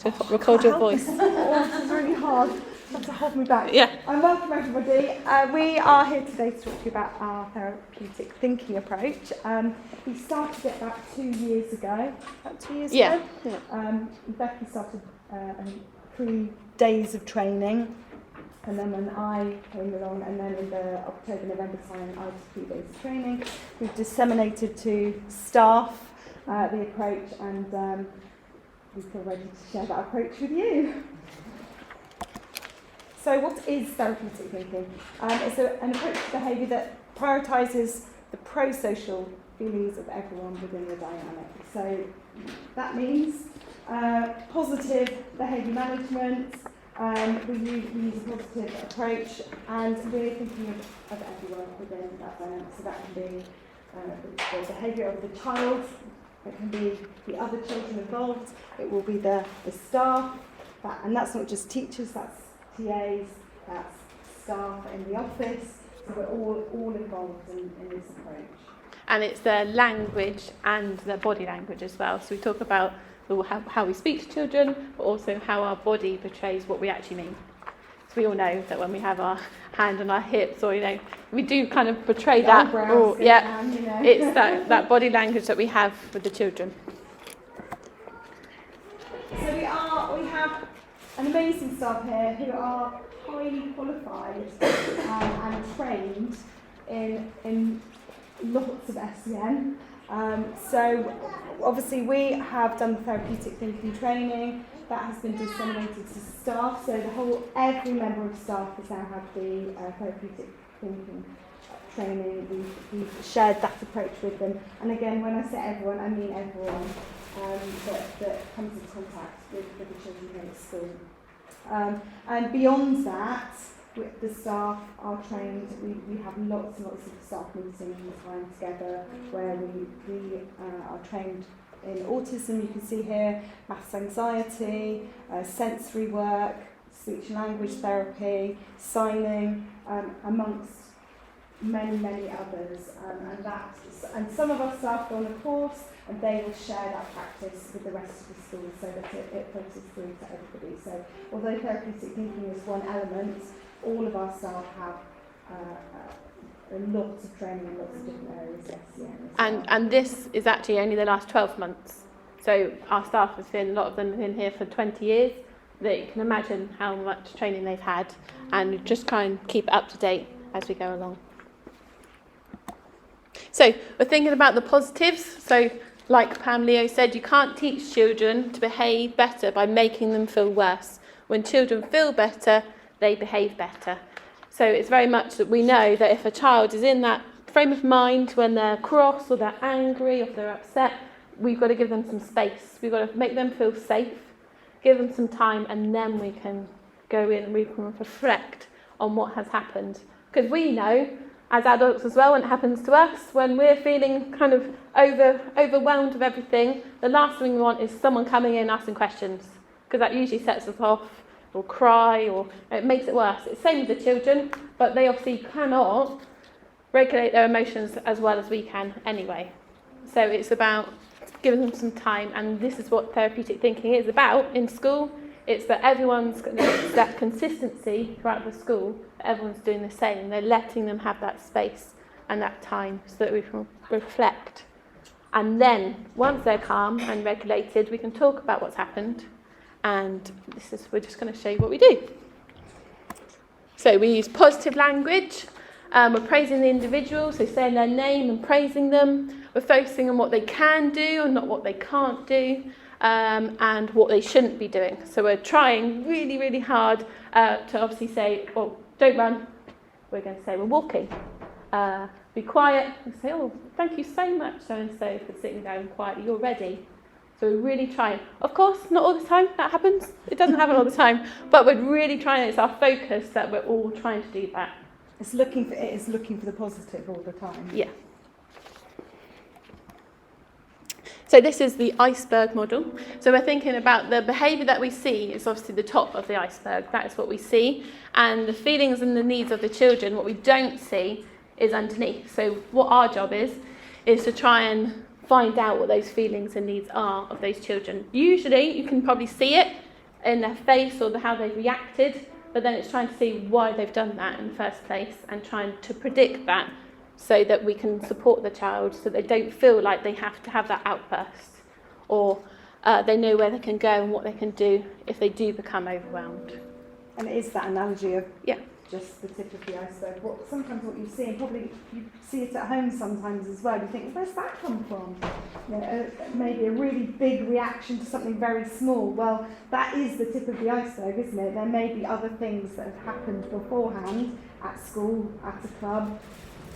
To record your voice. This is really hard. You have to hold me back. Yeah. Welcome everybody. We are here today to talk to you about our therapeutic thinking approach. We started it about 2 years ago. About 2 years ago? Yeah. Becky started 3 days of training, and then when I came along, and then in the October-November time, I did 3 days of training. We've disseminated to staff the approach, and we feel ready to share that approach with you. So what is therapeutic thinking? It's an approach to behaviour that prioritises the pro-social feelings of everyone within the dynamic. So that means positive behaviour management. We use a positive approach, and we're thinking of everyone within that dynamic. So that can be the behaviour of the child. It can be the other children involved, it will be the staff, and that's not just teachers, that's TAs, that's staff in the office, so we're all involved in this approach. And it's the language and the body language as well. So we talk about how we speak to children, but also how our body portrays what we actually mean. So we all know that when we have our hand on our hips, or we do kind of portray that. It's that body language that we have with the children. So we have an amazing staff here who are highly qualified and trained in lots of SEN. So obviously we have done the therapeutic thinking training. That has been disseminated to staff, so every member of staff has now had the therapeutic thinking training. We've shared that approach with them, and again, when I say everyone, I mean everyone that comes into contact with the children here at school. And beyond that, the staff are trained. We have lots and lots of staff meetings and time together where we are trained in autism. You can see here maths, anxiety, sensory work, speech and language therapy, signing, amongst many others. And some of our staff go on a course, and they will share that practice with the rest of the school so that it filters through to everybody. So although therapeutic thinking is one element, all of our staff have lots of training in lots of different areas of SEN. And this is actually only the last 12 months. So our staff a lot of them have been here for 20 years. That you can imagine how much training they've had, and just try and keep it up to date as we go along. So we're thinking about the positives. So like Pam Leo said, you can't teach children to behave better by making them feel worse. When children feel better, they behave better. So it's very much that we know that if a child is in that frame of mind when they're cross or they're angry or if they're upset, we've got to give them some space. We've got to make them feel safe, give them some time, and then we can go in and we can reflect on what has happened. Because we know, as adults as well, when it happens to us, when we're feeling kind of overwhelmed with everything, the last thing we want is someone coming in asking questions, because that usually sets us off, or cry, or it makes it worse. It's the same with the children, but they obviously cannot regulate their emotions as well as we can anyway. So it's about giving them some time, and this is what therapeutic thinking is about in school. It's that everyone's got that consistency throughout the school, that everyone's doing the same. They're letting them have that space and that time so that we can reflect. And then, once they're calm and regulated, we can talk about what's happened. And we're just going to show you what we do. So we use positive language. We're praising the individual, so saying their name and praising them. We're focusing on what they can do and not what they can't do, and what they shouldn't be doing. So we're trying really hard to obviously say, well, don't run. We're going to say we're walking. Be quiet. We say, oh, thank you so much, so-and-so, for sitting down quietly. You're ready. So we're really trying. Of course, not all the time that happens. It doesn't happen all the time. But we're really trying. It's our focus that we're all trying to do that. It's looking for the positive all the time. Yeah. So this is the iceberg model. So we're thinking about the behaviour that we see is obviously the top of the iceberg. That is what we see. And the feelings and the needs of the children, what we don't see, is underneath. So what our job is to try and find out what those feelings and needs are of those children. Usually you can probably see it in their face or how they've reacted, but then it's trying to see why they've done that in the first place and trying to predict that so that we can support the child so they don't feel like they have to have that outburst, or they know where they can go and what they can do if they do become overwhelmed. And it is that analogy of Yeah. just the tip of the iceberg. Sometimes what you see, and probably you see it at home sometimes as well, you think, where's that come from? Maybe a really big reaction to something very small. Well, that is the tip of the iceberg, isn't it? There may be other things that have happened beforehand at school, at a club,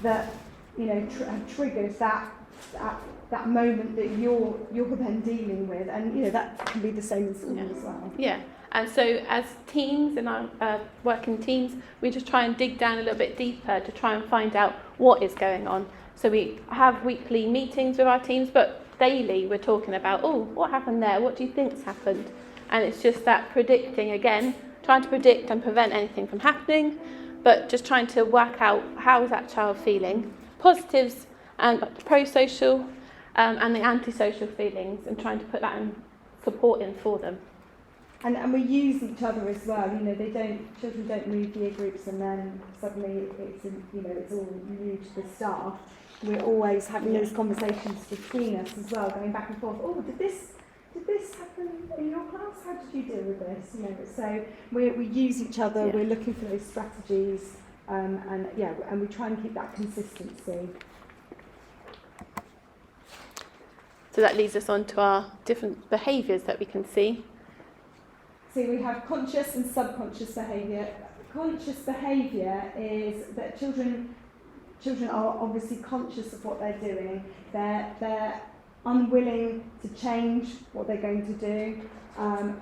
that have triggered that moment that you're then dealing with, and that can be the same in school as well. Yeah. And so as teams, in our working teams, we just try and dig down a little bit deeper to try and find out what is going on. So we have weekly meetings with our teams, but daily we're talking about, what happened there? What do you think's happened? And it's just that predicting again, trying to predict and prevent anything from happening, but just trying to work out how is that child feeling, positives and pro-social and the anti-social feelings, and trying to put that in support in for them. And we use each other as well. Children don't move year groups and then suddenly it's all new to the staff. We're always having those conversations between us as well, going back and forth. Did this happen in your class? How did you deal with this? So we use each other. We're looking for those strategies, and we try and keep that consistency. So that leads us on to our different behaviours that we can see. So we have conscious and subconscious behaviour. Conscious behaviour is that children are obviously conscious of what they're doing. They're unwilling to change what they're going to do,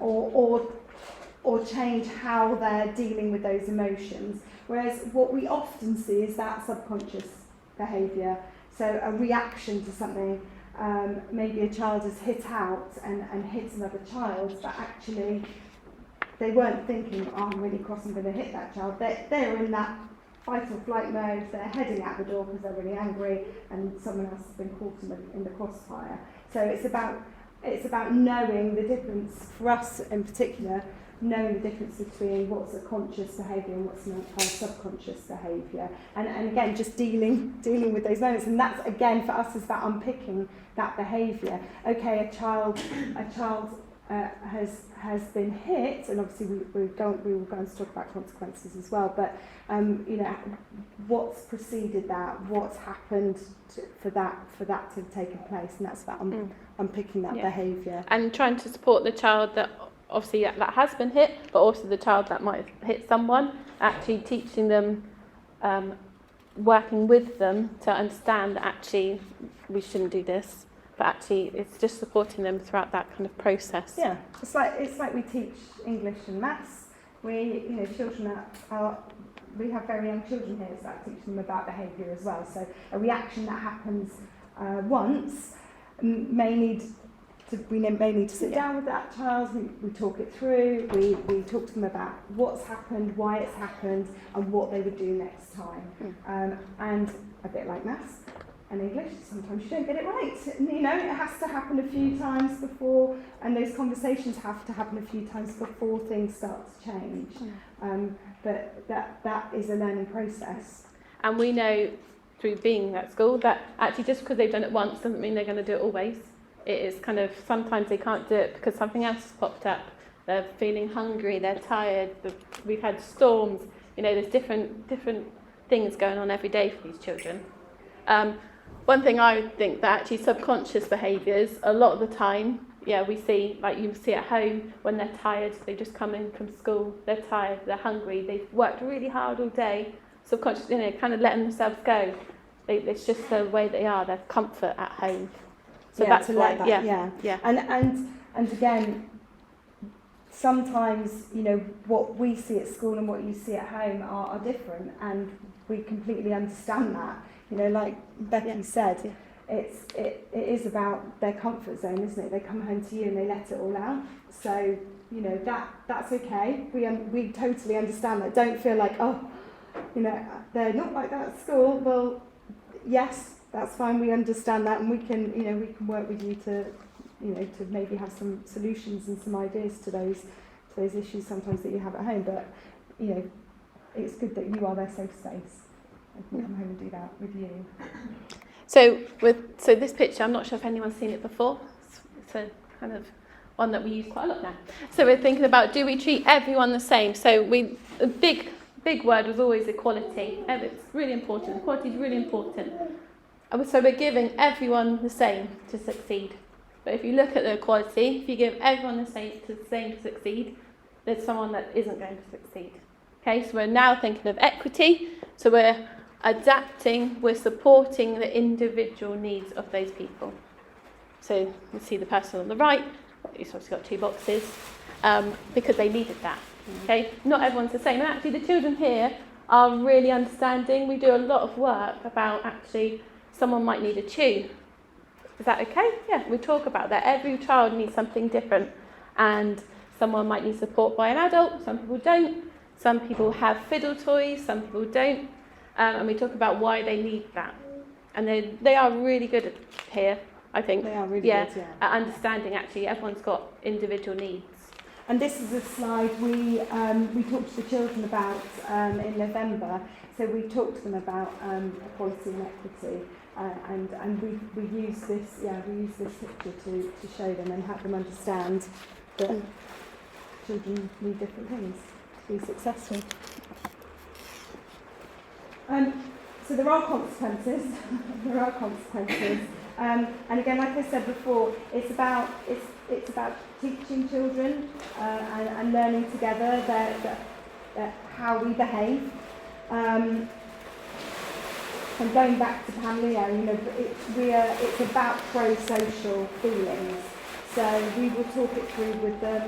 or change how they're dealing with those emotions. Whereas what we often see is that subconscious behaviour. So a reaction to something. Maybe a child is hit out and hits another child, but actually they weren't thinking, I'm really cross, I'm going to hit that child. They're in that fight or flight mode, they're heading out the door because they're really angry and someone else has been caught in the crossfire. So it's about knowing the difference, for us in particular, knowing the difference between what's a conscious behaviour and what's a subconscious behaviour. And again, just dealing with those moments. And that's, again, for us, is about unpicking that behaviour. Okay, a child has been hit, and obviously we will go on to talk about consequences as well, but what's preceded that, what's happened for that to have taken place, and that's about unpicking that behaviour. And trying to support the child that obviously that has been hit, but also the child that might have hit someone, actually teaching them, working with them to understand that actually we shouldn't do this. But actually, it's just supporting them throughout that kind of process. Yeah, it's like we teach English and maths. Children we have very young children here, so that teaches them about behaviour as well. So a reaction that happens once may need to sit down with that child. We talk it through. We talk to them about what's happened, why it's happened, and what they would do next time. And a bit like maths and English, sometimes you don't get it right. It has to happen a few times before, and those conversations have to happen a few times before things start to change. But that is a learning process. And we know through being at school that actually just because they've done it once doesn't mean they're going to do it always. It is kind of, sometimes they can't do it because something else has popped up. They're feeling hungry, they're tired, we've had storms. There's different things going on every day for these children. One thing I think that actually subconscious behaviours, a lot of the time, we see, like you see at home, when they're tired, they just come in from school, they're tired, they're hungry, they've worked really hard all day, subconscious, kind of letting themselves go. It's just the way they are, their comfort at home. So that's why, And again, sometimes, what we see at school and what you see at home are different, and we completely understand that. Like Becky said, it is about their comfort zone, isn't it? They come home to you and they let it all out. So, that's okay. We totally understand that. Don't feel like, they're not like that at school. Well, yes, that's fine. We understand that, and we can work with you to maybe have some solutions and some ideas to those issues sometimes that you have at home, but you know, it's good that you are their safe space. I can come home and do that with you. So this picture, I'm not sure if anyone's seen it before. It's a kind of one that we use quite a lot now. So we're thinking about, do we treat everyone the same? So a big word was always equality. It's really important. Equality is really important. And so we're giving everyone the same to succeed. But if you look at the equality, if you give everyone the same to succeed, there's someone that isn't going to succeed. Okay, so we're now thinking of equity. So we're adapting, we're supporting the individual needs of those people. So you see the person on the right, who's obviously got 2 boxes, because they needed that. Okay, not everyone's the same. And actually the children here are really understanding. We do a lot of work about actually someone might need a chew. Is that okay? Yeah, we talk about that. Every child needs something different, and someone might need support by an adult, some people don't. Some people have fiddle toys, some people don't. And we talk about why they need that. And they are really good at here, I think. They are really good, yeah. At understanding actually everyone's got individual needs. And this is a slide we talked to the children about in November. So we talked to them about equality and equity, and we use this picture to show them and help them understand that children need different things to be successful. So there are consequences. And again, like I said before, it's about teaching children and learning together how we behave. And going back to Pamela, you know, it's about pro-social feelings. So we will talk it through with them.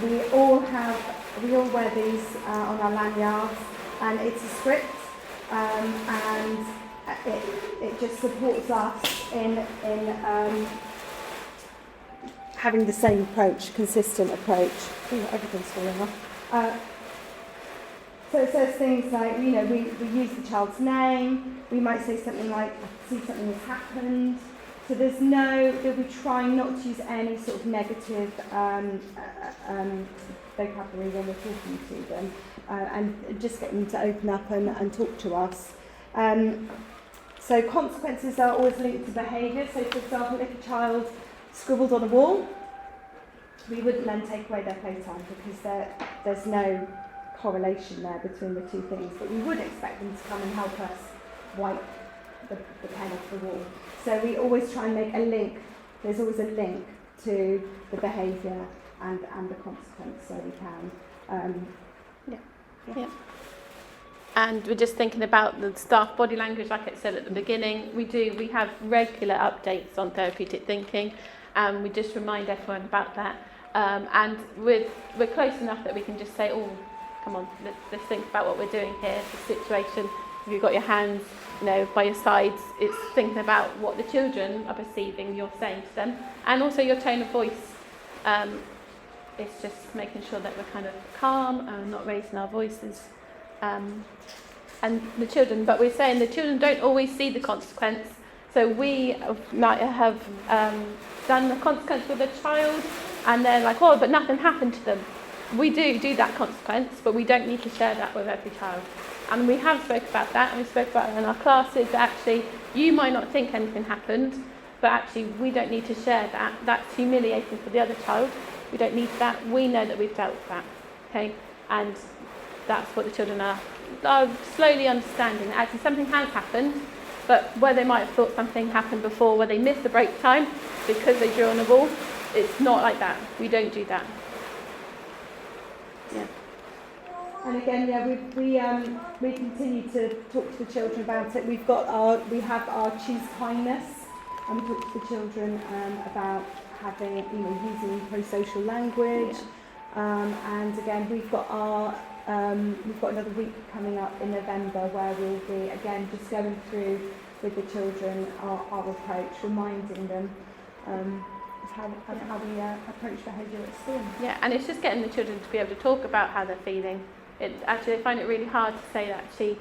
We all wear these on our lanyards, and it's a script. And it just supports us in having the same approach, consistent approach. Oh, everything's falling off. So it says things like, you know, we use the child's name. We might say something like, I see something has happened. So they'll be trying not to use any sort of negative vocabulary when we're talking to them, and just get them to open up and talk to us. So consequences are always linked to behaviour. So for example, if a child scribbled on a wall, we wouldn't then take away their playtime because there's no correlation there between the two things. But we would expect them to come and help us wipe the pen off the wall. So we always try and make a link. There's always a link to the behaviour and the consequence, so we can. Yeah. And we're just thinking about the staff body language, like I said at the beginning. We have regular updates on therapeutic thinking, and we just remind everyone about that. And we're close enough that we can just say, oh, come on, let's think about what we're doing here, the situation. If you've got your hands, you know, by your sides, it's thinking about what the children are perceiving you're saying to them, and also your tone of voice. It's just making sure that we're kind of calm and not raising our voices. And the children, but we're saying the children don't always see the consequence. So we might have done the consequence with a child, and they're like, oh, but nothing happened to them. We do that consequence, but we don't need to share that with every child. And we have spoke about that, and we spoke about it in our classes, that actually you might not think anything happened, but actually we don't need to share that. That's humiliating for the other child. We don't need that. We know that we've dealt with that. Okay? And that's what the children are slowly understanding. Actually something has happened, but where they might have thought something happened before, where they missed the break time because they drew on a wall, it's not like that. We don't do that. Yeah. And again, we continue to talk to the children about it. We have our choose kindness, and we talk to the children about having, using pro-social language. And again, we've got another week coming up in November where we'll be again just going through with the children our approach, reminding them of how we approach behaviour at school. Yeah, and it's just getting the children to be able to talk about how they're feeling. They find it really hard to say that. Actually,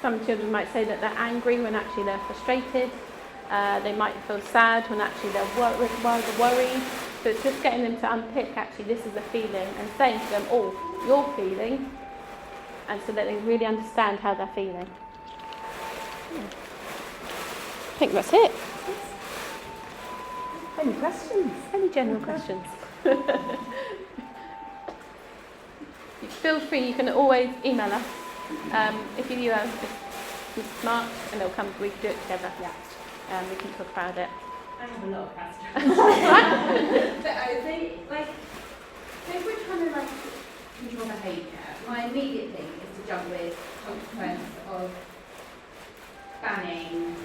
some children might say that they're angry when actually they're frustrated. They might feel sad when actually they're worried. So it's just getting them to unpick, actually, this is a feeling, and saying to them, oh, you're feeling, and so that they really understand how they're feeling. I think that's it. Any questions? Any general questions? Feel free, you can always email us. If you just smart, and they'll come, we can do it together. Yeah. We can talk about it. I have a lot of questions. But I think, like, so if we're trying to like control behaviour, my immediate thing is to jump with consequence of banning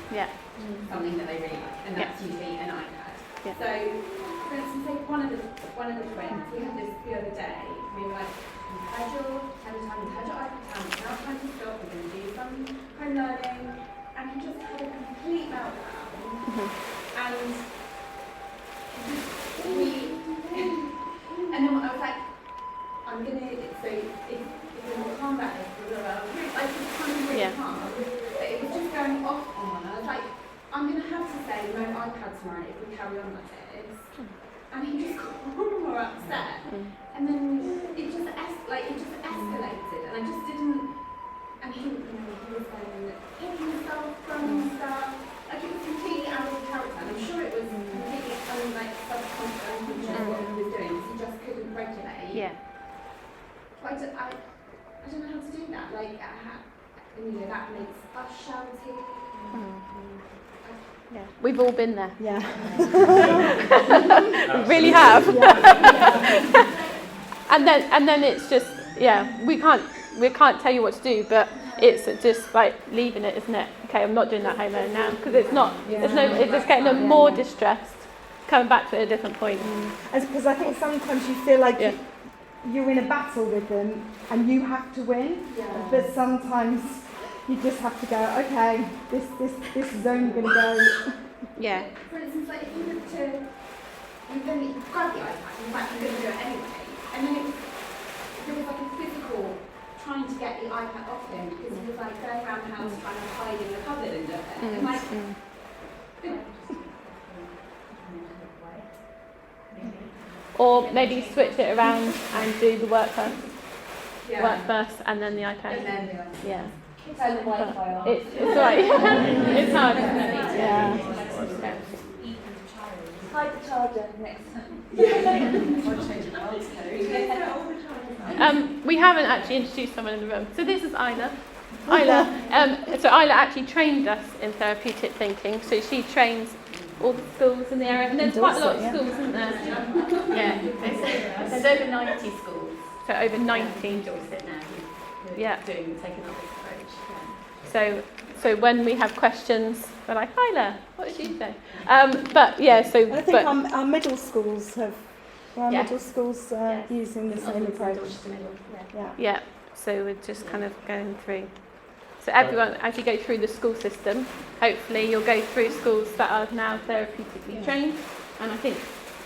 something that they really like, and that's usually an iPad. Yeah. So, for instance, like one of the twins, we had this the other day. We were like, you've had your iPad time, it's now time to stop. We're going to do some home learning, and he just had a complete meltdown. And then I was like, I'm gonna, so if we'll calm back this, I just kind of really calm, but it was just going off on one. I was like, I'm gonna have to say no iPad tomorrow if we carry on like this. And he just got more and more upset. And then it just escalated, and I just didn't. And he was then picking himself from stuff. Like, it was completely out of character, and I'm sure it was completely subconscious what he was doing, because he just couldn't regulate. Yeah. But I don't know how to do that. Like, that makes us shouty. Yeah. We've all been there. Yeah. We really have. And then it's just, we can't tell you what to do, but it's just like leaving it, isn't it? Okay, I'm not doing that home learning now, because it's not. It's just getting them more distressed, coming back to it at a different point. Because I think sometimes you feel like you're in a battle with them and you have to win, but sometimes you just have to go, okay, this is only going to go. Yeah. For instance, like, if you were to, you grab the iPad and you're like, I'm going to do it anyway, and then there was like a physical trying to get the iPad off him, because he was like going around the house trying to hide in the cupboard and stuff. And like, Or maybe switch it around and do the work first. Work first and then the iPad. And then the iPad. Yeah. Turn the Wi-Fi off. It's right. It's hard, isn't it? Yeah. Hide the charger next time. We haven't actually introduced someone in the room. So this is Isla. So Isla actually trained us in therapeutic thinking. So she trains all the schools in the area, and there's quite a lot of schools, isn't there? Yeah, there's over 90 schools. So over 19. In Dorset now who are taking up this approach. So when we have questions, we're like, Isla, what did you say? But yeah, so I think our middle schools have. Middle schools using the same approach. Yeah, so we're just kind of going through. So everyone, as you go through the school system, hopefully you'll go through schools that are now therapeutically trained, and I think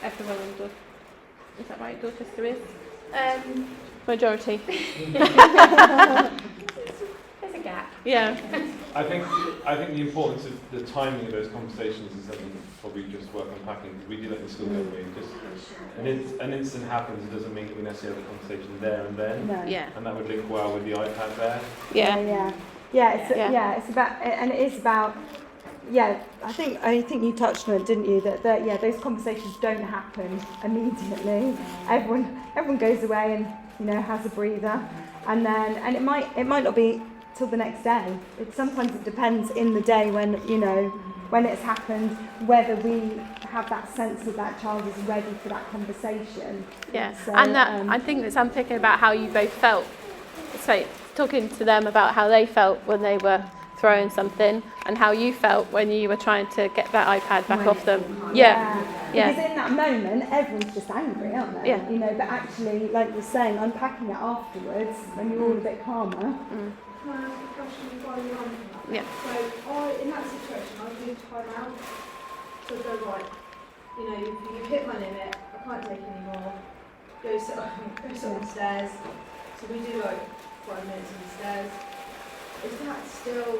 everyone in Dorset, is that right, Dorchester is? Majority. There's a gap. Yeah. I think the importance of the timing of those conversations is something probably just worth unpacking, because we do that in school, don't we? Just an incident happens, it doesn't mean that we necessarily have a conversation there and then. No. Yeah. And that would link well with the iPad there. Yeah. It's about, and it is about. Yeah, I think you touched on it, didn't you? That those conversations don't happen immediately. Everyone goes away and has a breather, and it might not be till the next day. Sometimes it depends in the day when it's happened, whether we have that sense that that child is ready for that conversation. Yeah, so, and that I think that's unpicking about how you both felt. So talking to them about how they felt when they were throwing something, and how you felt when you were trying to get that iPad back off them. Yeah. Because in that moment, everyone's just angry, aren't they? Yeah. But actually, like you're saying, unpacking it afterwards, when you're all a bit calmer. Can I ask a question while you're on that? Yeah. So in that situation, I do time out. So go, right, you hit my limit, I can't take any more. Go sit on the stairs. So we do like 5 minutes on the stairs. Is that still,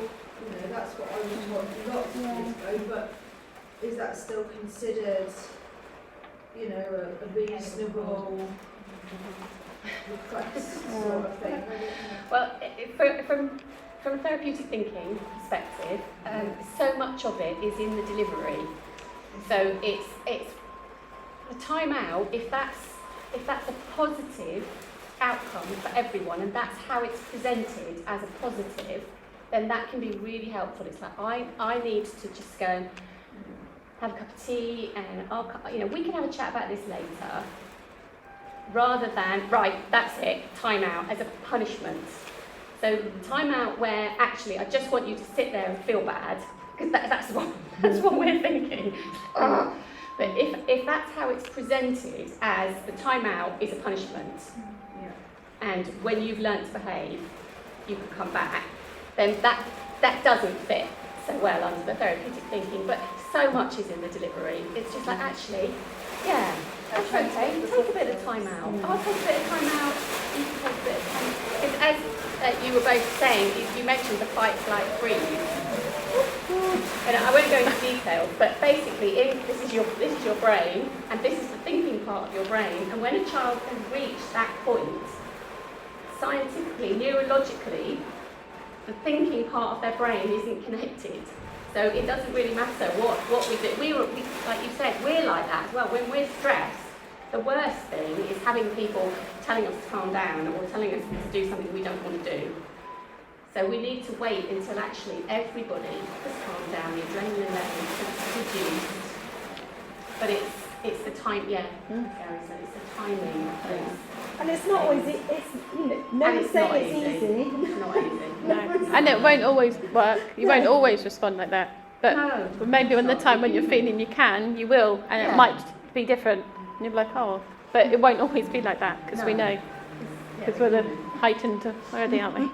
that's what I was taught lots of years ago, but is that still considered you know, a reasonable request sort of thing. Well, from a therapeutic thinking perspective, so much of it is in the delivery. So it's the time out. If that's a positive outcome for everyone, and that's how it's presented as a positive, then that can be really helpful. It's like I need to just go and have a cup of tea, and we can have a chat about this later, rather than right, that's it, time out as a punishment. So time out where actually I just want you to sit there and feel bad, because that's what we're thinking. But if that's how it's presented, as the time out is a punishment, and when you've learnt to behave, you can come back, then that doesn't fit so well under the therapeutic thinking. But so much is in the delivery. It's just like, actually, yeah, that's okay. Take a bit of time out. I'll take a bit of time out. You can take a bit of time. Because as you were both saying, you mentioned the fight, flight, freeze. And I won't go into detail, but basically, this is your brain, and this is the thinking part of your brain. And when a child has reached that point, scientifically, neurologically, the thinking part of their brain isn't connected. So it doesn't really matter what we do. We, like you said, we're like that as well. When we're stressed, the worst thing is having people telling us to calm down or telling us to do something we don't want to do. So we need to wait until actually everybody has calmed down, the adrenaline levels have reduced. But it's the time, Gary said, it's the timing of things. And it's not always, never say it's easy. It's not easy. No. And it won't always work. You won't always respond like that. But maybe when the time when you're feeling you can, you will, and it might be different. And you'll be like, oh, but it won't always be like that, because we know, because we're the heightened already, aren't we?